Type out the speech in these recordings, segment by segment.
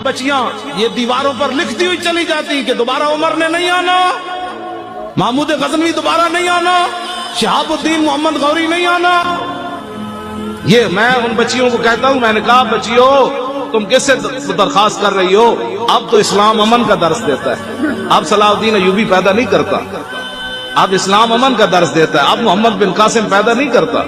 بچیاں یہ دیواروں پر لکھتی ہوئی چلی جاتی کہ دوبارہ عمر نے نہیں آنا، محمود غزنوی دوبارہ نہیں آنا، شہاب الدین محمد غوری نہیں آنا۔ یہ میں ان بچیوں کو کہتا ہوں، میں نے کہا بچیوں تم کس سے درخواست کر رہی ہو؟ اب تو اسلام امن کا درس دیتا ہے، اب صلاح الدین ایوبی پیدا نہیں کرتا، اب اسلام امن کا درس دیتا ہے، اب محمد بن قاسم پیدا نہیں کرتا۔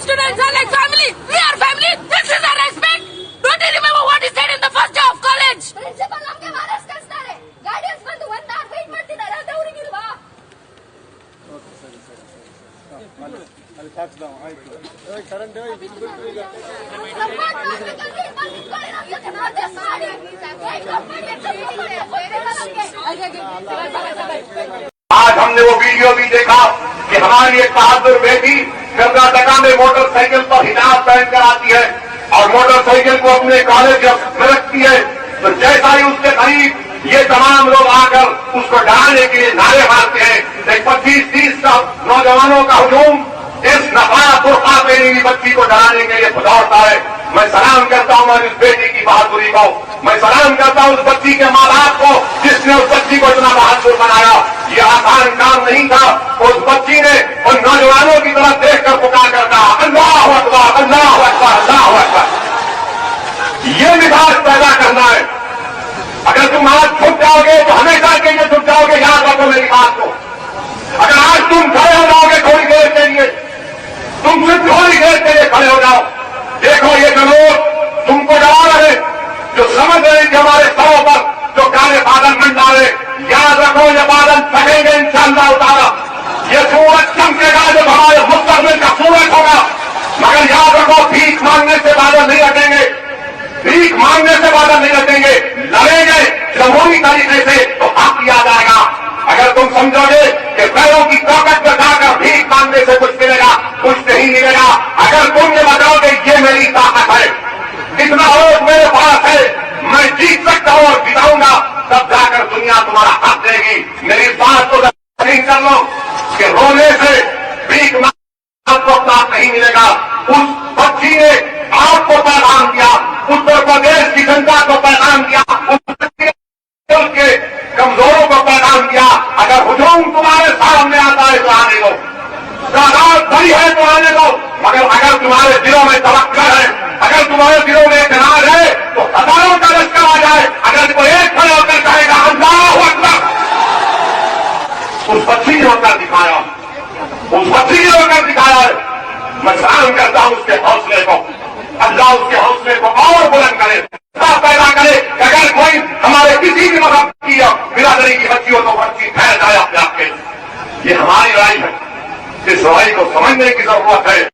Students are like family. We are family. This is our respect. Don't you remember what he said in the first day of college? Principal ನಮಗೆ ಮಾರ್ಕ್ಸ್ ಕಳಿಸ್ತಾರೆ. ಗೈಡೆನ್ಸ್ ಬಂದು 1 hour ವೇಟ್ ಮಾಡ್ತಿದ್ದಾರೆ. ಅದು ಅವರಿಗಿಲ್ವಾ? ಓಕೆ ಸರಿ. ಅಲ್ಲಿ ಟ್ಯಾಕ್ಸ್ ಡೌನ್ ಆಯ್ತು. Current आज हमने वो वीडियो भी देखा कि हमारी एक बहादुर बेटी कर्नाटका में मोटरसाइकिल पर हिजाब पहन कर आती है और मोटरसाइकिल को अपने कॉलेज में रखती है, तो जैसा ही उसके करीब ये तमाम लोग आकर उसको डराने के लिए नारे मारते हैं। 25-30 नौजवानों का हुजूम इस नफा बुर्का पहनी हुई बच्ची को डराने के लिए दौड़ता है। मैं सलाम करता हूँ इस बेटी की बहादुरी को, मैं सलाम करता हूँ उस बच्ची के माँ बाप को जिसने उस बच्ची को इतना बहादुर बनाया। ये आसान काम नहीं था। उस बच्ची ने उन नौजवानों की तरफ देखकर पुकार करता अल्लाह अकबर अल्लाह अकबर अल्लाह अकबर। ये मिजाज पैदा करना है। अगर तुम आज छुप जाओगे तो हमेशा के लिए छुप जाओगे, याद रखो मेरी बात को। अगर आज तुम खड़े हो जाओगे थोड़ी देर के लिए, तुम सिर्फ थोड़ी देर के लिए खड़े हो जाओ, देखो ये जो लोग तुमको डरा रहे, जो समझ रहे कि हमारे सरों पर जो काले बादल मंडा रहे, याद रखो ये बादल फटेंगे इंशाअल्लाह ताला। ये सूरज चमकेगा जब हमारे मुस्तकबिल का सूरज होगा, मगर याद रखो भीख मांगने से बादल नहीं हटेंगे, भीख मांगने से बादल नहीं हटेंगे। लड़ेंगे जमहूरी तरीके से तो हक किया जाएगा। अगर तुम समझोगे कि पैरों की ताकत बचाकर भीख मांगने से कुछ मिलेगा, कुछ नहीं मिलेगा। अगर तुम ये बताओगे ये मेरी ताकत है, इतना वोट मेरे पास है, मैं जीत सकता हूँ और जिताऊंगा, तब जाकर दुनिया तुम्हारा हक देगी। मेरी बात को नहीं कर लो कि रोने से भीख मांगने को साथ नहीं मिलेगा। उस बच्ची ने आपको पैगाम दिया, उत्तर प्रदेश की जनता को पैगाम दिया, के कमजोरों को पैगाम दिया। अगर हुजूम तुम्हारे सामने आता है तो आने दो, तादाद बड़ी है तो आने दो, मगर अगर तुम्हारे दिलों में तवक्कुल है, अगर तुम्हारे दिलों में इत्मीनान है तो हजारों का लश्कर आ जाए। अगर कोई एक खड़े होकर कहेगा अल्लाहू अकबर, उस बच्ची ने होकर दिखाया, उस बच्ची ने होकर दिखाया है। मैं सलाम करता हूं उसके हौसले को, अल्लाह उसके हौसले को और बुलंद करे, पैदा करे। अगर कोई हमारे किसी भी मजहब की या बिरादरी की बच्ची हो तो बच्ची फैल जाए अपने आप के। ये हमारी राय है, इस लड़ाई को समझने की जरूरत है।